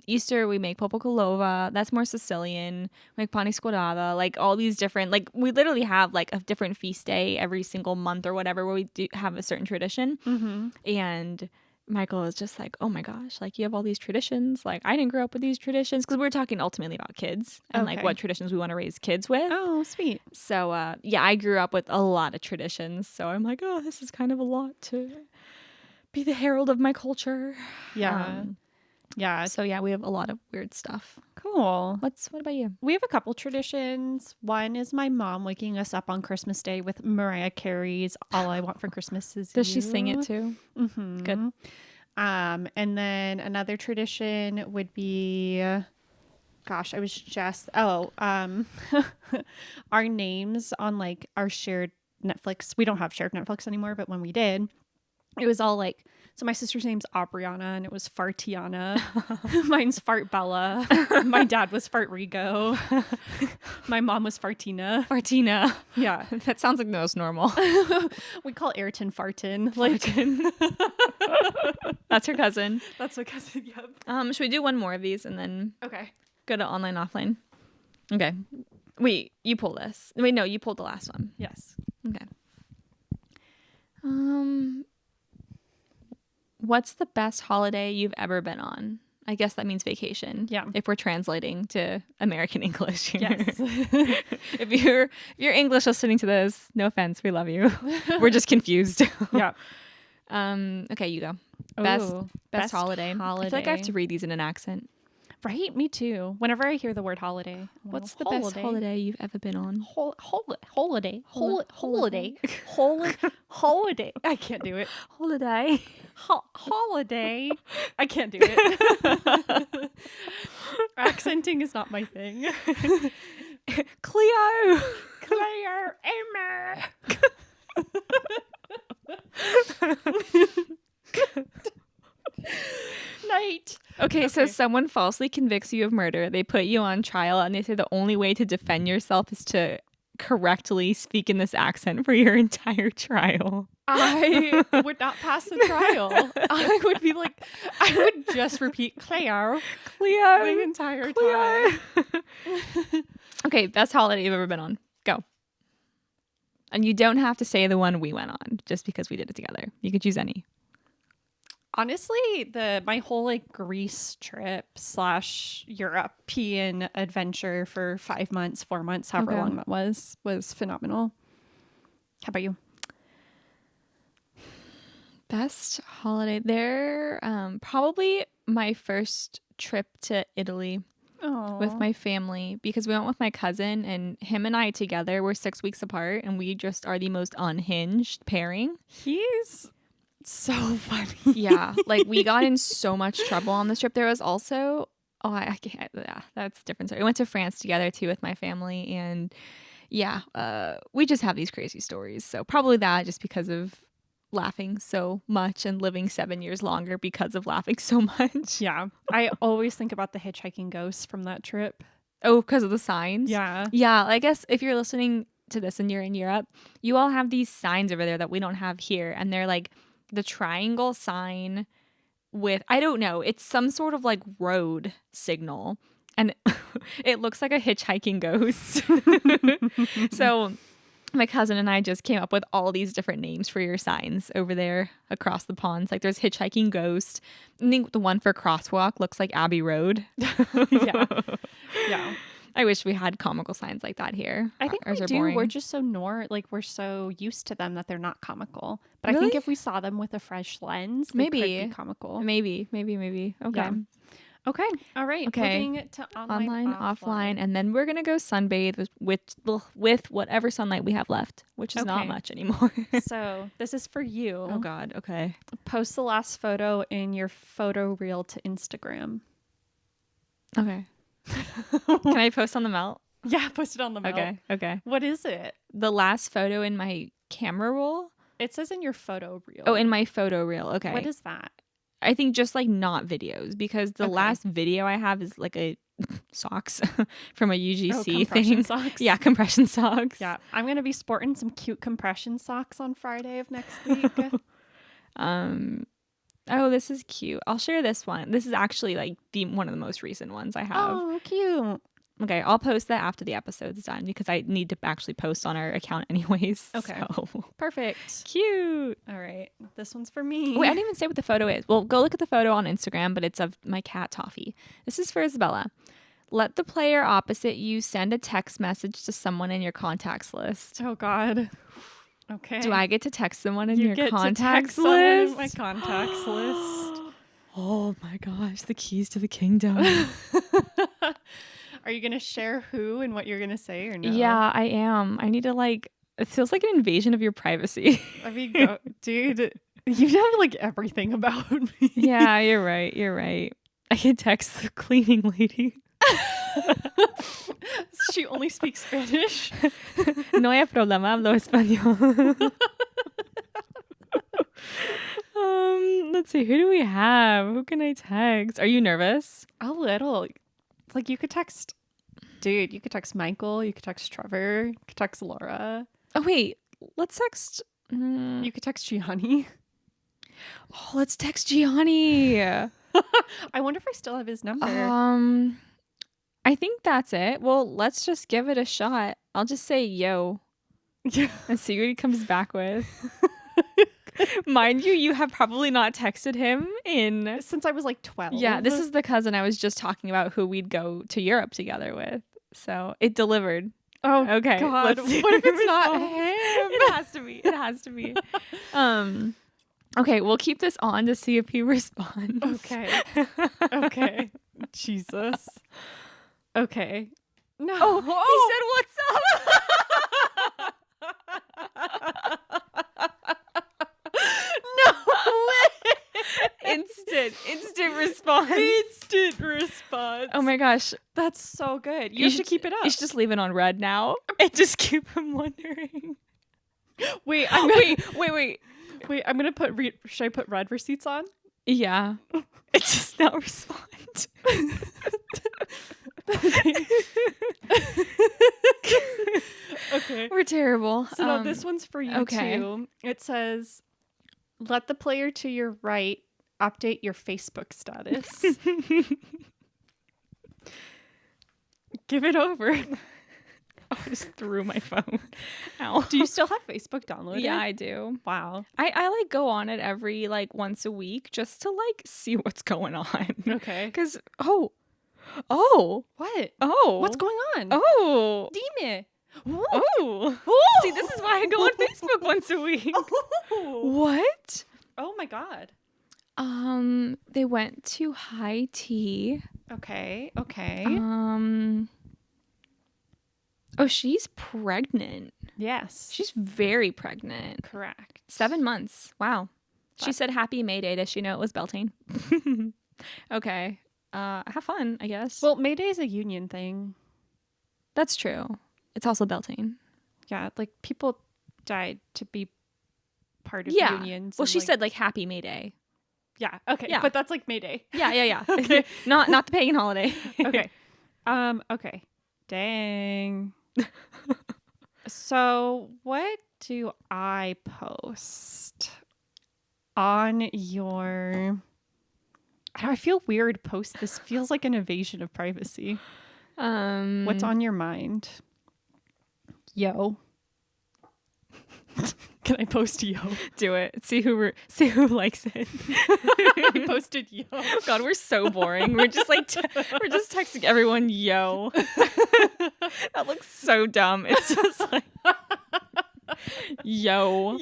Easter, we make Popocalova. That's more Sicilian. We make Pane Scodata. Like, all these different, like, we literally have, like, a different feast day every single month or whatever where we do have a certain tradition. Mm-hmm. And Michael is just like, oh my gosh, like you have all these traditions. Like I didn't grow up with these traditions because we're talking ultimately about kids and like what traditions we want to raise kids with. Oh, sweet. So yeah, I grew up with a lot of traditions. So I'm like, oh, this is kind of a lot to be the herald of my culture. Yeah. Yeah. So yeah, we have a lot of weird stuff. Cool. What about you? We have a couple traditions. One is my mom waking us up on Christmas Day with Mariah Carey's "All I Want for Christmas Is You." Does she sing it too? Mm-hmm. Good. And then another tradition would be, gosh, I was just our names on like our shared Netflix. We don't have shared Netflix anymore, but when we did, it was all like, so my sister's name's Aubriana and it was Fartiana. Mine's Fart Bella. My dad was Fart Rigo. My mom was Fartina. Fartina. Yeah. That sounds like the most normal. We call Ayrton Fartin. Fartin. That's her cousin. That's my cousin, yep. Should we do one more of these and then go to online, offline? Okay. Wait, you pull this. Wait, no, you pulled the last one. Yes. Okay. What's the best holiday you've ever been on? I guess that means vacation. Yeah. If we're translating to American English here. Yes. If you're English listening to this, no offense, we love you. We're just confused. Yeah. Okay, you go. Ooh, Best holiday. I feel like I have to read these in an accent. Right? Me too. Whenever I hear the word holiday. What's the best holiday you've ever been on? Holiday. I can't do it. Holiday. Holiday. I can't do it. Accenting is not my thing. Cleo. Emma. Night. Okay, so someone falsely convicts you of murder. They put you on trial and they say the only way to defend yourself is to correctly speak in this accent for your entire trial. I would not pass the trial. I would be like, I would just repeat Cleo the entire time. Okay, best holiday you've ever been on. Go. And you don't have to say the one we went on just because we did it together. You could choose any. Honestly, my whole like Greece trip / European adventure for 5 months, 4 months, however long that was phenomenal. How about you? Best holiday there, probably my first trip to Italy with my family because we went with my cousin and him and I together were 6 weeks apart and we just are the most unhinged pairing. He's so funny. Yeah, like we got in so much trouble on this trip. There was also I can't. Yeah, that's a different story. We went to France together too with my family, and yeah, we just have these crazy stories. So probably that, just because of laughing so much and living 7 years longer because of laughing so much. Yeah, I always think about the hitchhiking ghosts from that trip. Oh, because of the signs. Yeah. I guess if you're listening to this and you're in Europe, you all have these signs over there that we don't have here, and they're like the triangle sign with, I don't know, it's some sort of like road signal and it looks like a hitchhiking ghost. So my cousin and I just came up with all these different names for your signs over there across the ponds. Like there's hitchhiking ghost. I think the one for crosswalk looks like Abbey Road. Yeah. I wish we had comical signs like that here. I think we do. Boring. We're just so we're so used to them that they're not comical. But really? I think if we saw them with a fresh lens, maybe they could be comical. Maybe. Okay. Yeah. Okay. All right. Okay. Moving to online, offline, and then we're gonna go sunbathe with whatever sunlight we have left, which is not much anymore. So this is for you. Oh God. Okay. Post the last photo in your photo reel to Instagram. Okay. Can I post on the melt? Yeah, post it on the melt. Okay. What is it? The last photo in my camera roll? It says in your photo reel. Oh, in my photo reel. Okay. What is that? I think just like not videos, because the last video I have is like a socks from a UGC thing. Socks. Yeah, compression socks. Yeah. I'm going to be sporting some cute compression socks on Friday of next week. Oh, this is cute. I'll share this one. This is actually like one of the most recent ones I have. Oh, cute. Okay, I'll post that after the episode's done because I need to actually post on our account anyways. Okay. So. Perfect. Cute. All right. This one's for me. Wait, I didn't even say what the photo is. Well, go look at the photo on Instagram, but it's of my cat Toffee. This is for Isabella. Let the player opposite you send a text message to someone in your contacts list. Oh, God. Okay. Do I get to text someone in you your get contacts to text list? in my contacts list. Oh my gosh, the keys to the kingdom. Are you going to share who and what you're going to say or no? Yeah, I am. I need to it feels like an invasion of your privacy. I mean, dude, you know like everything about me. Yeah, you're right. I can text the cleaning lady. She only speaks Spanish. No hay problema, hablo español. Let's see. Who do we have? Who can I text? Are you nervous? A little. Like you could text, dude. You could text Michael. You could text Trevor. You could text Laura. Oh wait, let's text. You could text Gianni. Oh, let's text Gianni. I wonder if I still have his number. I think that's it. Well, let's just give it a shot. I'll just say yo. And see what he comes back with. Mind you have probably not texted him since I was like 12. Yeah, this is the cousin I was just talking about who we'd go to Europe together with. So it delivered. Oh, okay. God. What if it's not him? It has to be. Okay, we'll keep this on to see if he responds. Okay. Jesus. Okay. No. Oh, he said, what's up? No way. Instant response. Instant response. Oh my gosh. That's so good. You should keep it up. You should just leave it on red now and just keep him wondering. Wait, Wait, I'm going to put, should I put red receipts on? Yeah. It just not respond. Okay. We're terrible. So no, this one's for you too. It says, let the player to your right update your Facebook status. Give it over. I just threw my phone. Ow. Do you still have Facebook downloaded? Yeah, I do. Wow. I go on it every once a week just to see what's going on. Okay. Because what? What's going on? Dime. See, this is why I go on Facebook once a week. What? Oh my God. They went to high tea. Okay. Oh, she's pregnant. Yes. She's very pregnant. Correct. 7 months. Wow. She said happy May Day. Does she know it was Beltane? Okay. Have fun, I guess. Well, May Day is a union thing. That's true. It's also Beltane. Yeah, people died to be part of unions. Well, she said happy May Day. Yeah. Okay. Yeah. But that's May Day. Yeah. Okay. Not the pagan holiday. Okay. Okay. Dang. So what do I post on your... I feel weird post this. Feels like an invasion of privacy. What's on your mind? Yo. Can I post yo? Do it. See who likes it. I posted yo. God, we're so boring. We're just we're just texting everyone yo. That looks so dumb. It's just yo.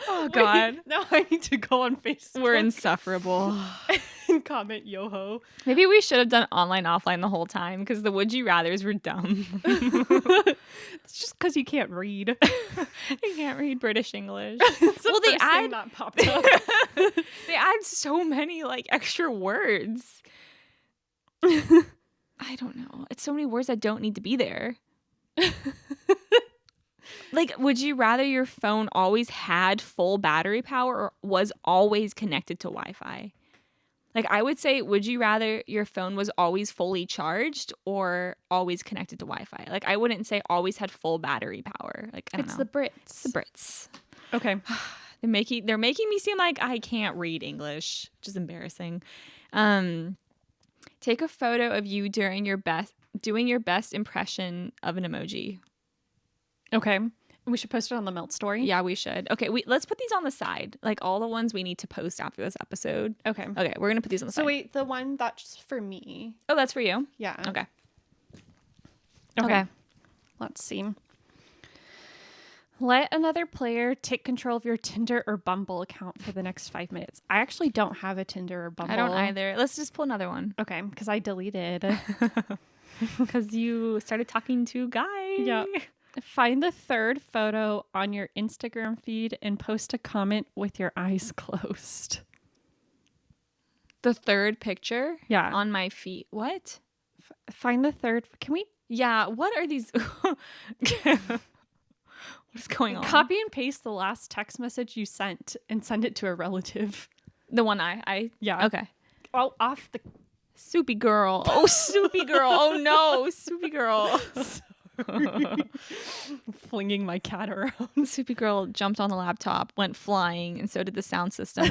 Oh God. Now I need to go on Facebook. We're insufferable. And comment yo-ho. Maybe we should have done online offline the whole time because the would you rathers were dumb. It's just because you can't read. I can't read British English. Well, they add that popped up. They add so many extra words. I don't know. It's so many words that don't need to be there. Would you rather your phone always had full battery power or was always connected to Wi-Fi? I would say, would you rather your phone was always fully charged or always connected to Wi-Fi? I wouldn't say always had full battery power. I don't know. The Brits. It's the Brits. Okay. They're making me seem like I can't read English, which is embarrassing. Take a photo of you doing your best impression of an emoji. Okay. We should post it on the Melt story. Yeah, we should. Okay, let's put these on the side. Like all the ones we need to post after this episode. Okay. Okay, we're going to put these on the side. So wait, the one that's for me. Oh, that's for you? Yeah. Okay. Let's see. Let another player take control of your Tinder or Bumble account for the next 5 minutes. I actually don't have a Tinder or Bumble. I don't either. Let's just pull another one. Okay, because I deleted. Because you started talking to guys. Yeah. Find the third photo on your Instagram feed and post a comment with your eyes closed. The third picture? Yeah. On my feet. What? Find the third. Can we? Yeah. What are these? What's going on? Copy and paste the last text message you sent and send it to a relative. The one I yeah. Okay. Oh, off the Soupy girl. Oh, Soupy girl. Oh no, Soupy girl. Flinging my cat around. Soupy girl jumped on the laptop, went flying, and so did the sound system.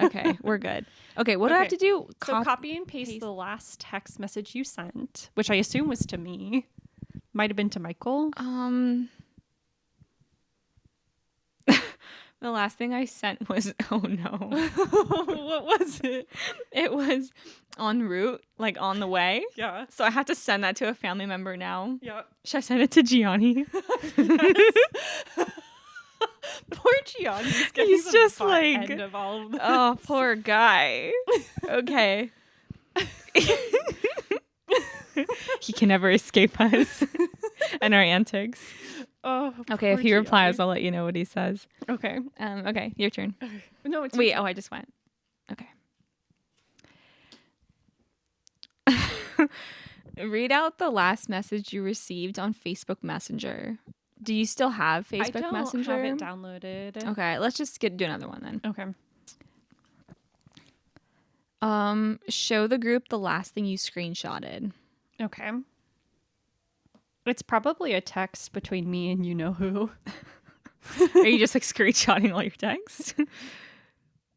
Okay, we're good. Okay, what do I have to do? So copy and paste the last text message you sent, which I assume was to me. Might have been to Michael. The last thing I sent was, oh no. What was it? It was en route, like on the way. Yeah. So I have to send that to a family member now. Yeah. Should I send it to Gianni? Poor Gianni. He's just like, end of all of this. Oh, poor guy. Okay. He can never escape us and our antics. Oh, okay, if he replies, I'll let you know what he says. Okay. Okay, your turn. Okay. No, it's wait. Oh, I just went. Okay. Read out the last message you received on Facebook Messenger. Do you still have Facebook Messenger? I don't have it downloaded. Okay, let's just do another one then. Okay. Show the group the last thing you screenshotted. Okay. It's probably a text between me and you know who. Are you just like screenshotting all your texts?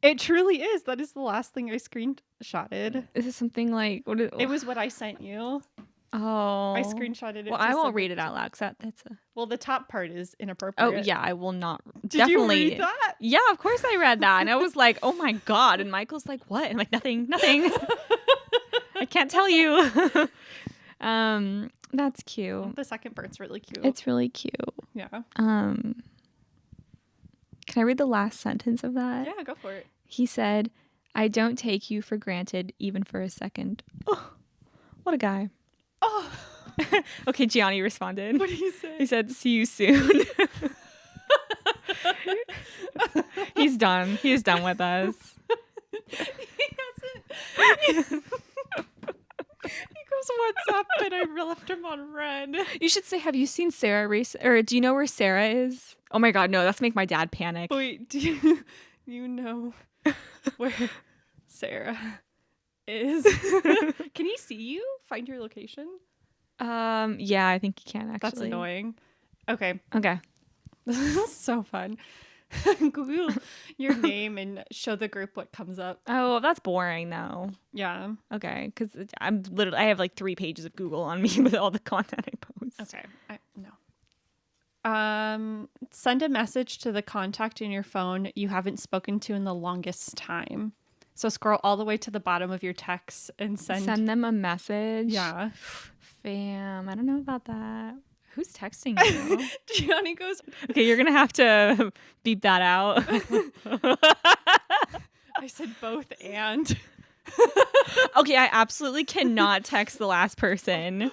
It truly is. That is the last thing I screenshotted. Is it something like it was what I sent you. Oh, I screenshotted it. Well, I won't read it out loud because that's a. Well, the top part is inappropriate. Oh yeah, I will not. Did definitely. you read that? Yeah, of course I read that, and I was like, "Oh my god!" And Michael's like, "What?" I'm like, "Nothing. I can't tell you." That's cute. The second part's really cute. It's really cute. Yeah. Can I read the last sentence of that? Yeah, go for it. He said, "I don't take you for granted, even for a second." Oh, what a guy. Oh. Okay, Gianni responded. What did he say? He said, "See you soon." He's done. He is done with us. He goes, "What's up?" And I left him on red. You should say, "Have you seen Sarah or do you know where Sarah is?" Oh my god, no, that's make my dad panic. Wait, do you know where Sarah is? Can he see you? Find your location? Yeah, I think he can actually. That's annoying. Okay. This is so fun. Google your name and show the group what comes up. Oh, that's boring though. Yeah. Okay, because I have like 3 pages of Google on me with all the content I post. Okay. No. Send a message to the contact in your phone you haven't spoken to in the longest time. So scroll all the way to the bottom of your text and send them a message. Yeah. Fam, I don't know about that. Who's texting you? Gianni goes, okay, you're going to have to beep that out. I said both and. Okay, I absolutely cannot text the last person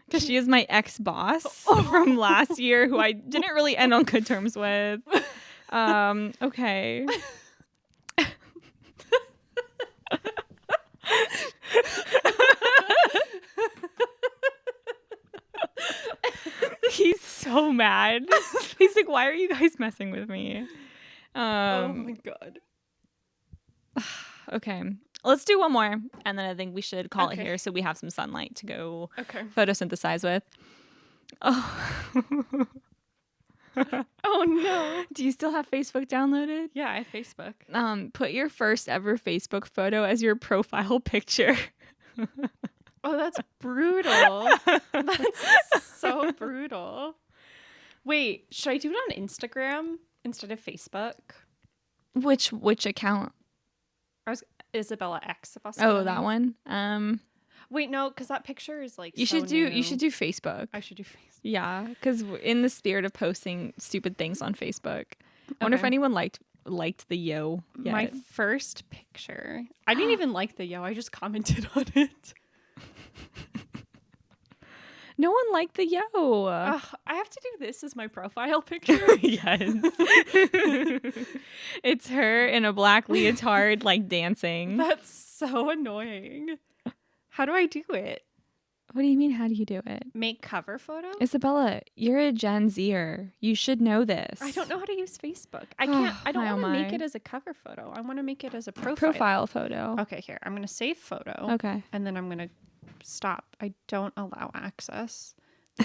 because she is my ex-boss from last year who I didn't really end on good terms with. Okay. He's so mad. He's like, "Why are you guys messing with me?" Oh my god. Okay, let's do one more, and then I think we should call it here so we have some sunlight to go photosynthesize with. Oh. Oh no. Do you still have Facebook downloaded? Yeah, I have Facebook. Put your first ever Facebook photo as your profile picture. Oh, that's brutal. That's so brutal. Wait, should I do it on Instagram instead of Facebook? Which account? Isabella X. Oh, that one. Wait, no, because that picture is like. You should do Facebook. I should do Facebook. Yeah, because in the spirit of posting stupid things on Facebook, I wonder if anyone liked the yo yet. My first picture. I didn't even like the yo. I just commented on it. No one liked the yo. I have to do this as my profile picture. Yes. It's her in a black leotard, like dancing. That's so annoying. How do I do it? What do you mean, how do you do it? Make cover photo? Isabella, you're a Gen Zer. You should know this. I don't know how to use Facebook. I can't. I don't want to make it as a cover photo. I want to make it as a profile photo. Okay, here. I'm going to save photo. Okay. And then I'm going to stop. I don't allow access.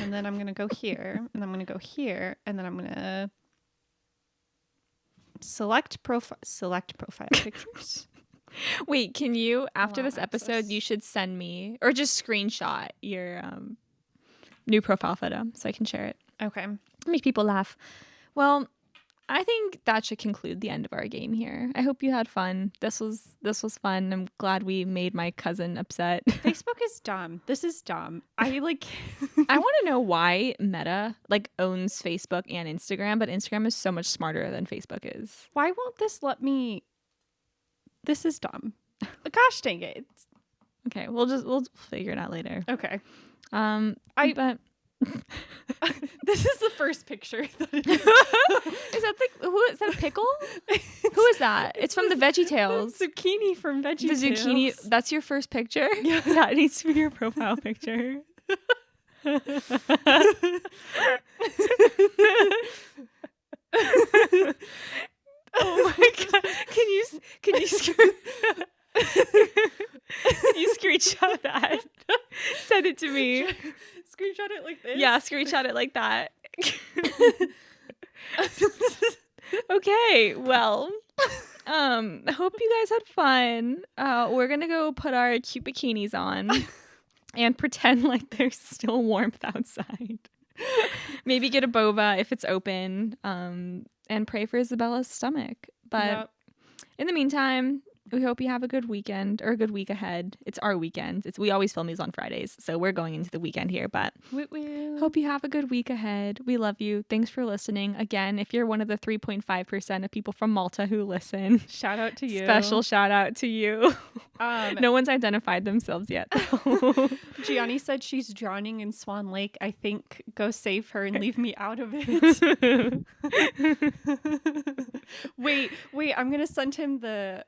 And then I'm going to go here. And I'm going to go here. And then I'm going to select profile pictures. Wait, can you, after this episode, you should send me, or just screenshot your new profile photo so I can share it. Okay. Make people laugh. Well, I think that should conclude the end of our game here. I hope you had fun. This was fun. I'm glad we made my cousin upset. Facebook is dumb. This is dumb. I want to know why Meta owns Facebook and Instagram, but Instagram is so much smarter than Facebook is. Why won't this let me? This is dumb. Gosh dang it. Okay, we'll figure it out later. Okay. But this is the first picture. Is that a pickle? Who is that? It's from the Veggie Tales. Zucchini from Veggie Tales. The zucchini. That's your first picture? Yeah. That needs to be your profile picture. Oh my god! Can you screenshot that? Send it to me. Screenshot it like this? Yeah, screenshot it like that. Okay, well, I hope you guys had fun. We're gonna go put our cute bikinis on and pretend like there's still warmth outside. Maybe get a boba if it's open, and pray for Isabella's stomach. But in the meantime, we hope you have a good weekend or a good week ahead. It's our weekend. We always film these on Fridays, so we're going into the weekend here. But hope you have a good week ahead. We love you. Thanks for listening. Again, if you're one of the 3.5% of people from Malta who listen, shout out to you. Special shout out to you. No one's identified themselves yet. Gianni said she's drowning in Swan Lake. I think go save her and leave me out of it. Wait, I'm gonna send him the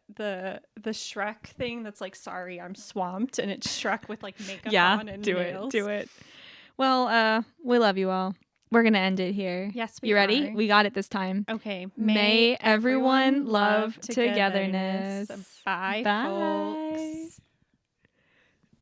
Shrek thing that's like, sorry, I'm swamped, and it's Shrek with like makeup on and nails. Do it. Well, we love you all. We're gonna end it here. Yes, you ready? We got it this time. Okay. May everyone love togetherness. Bye, folks.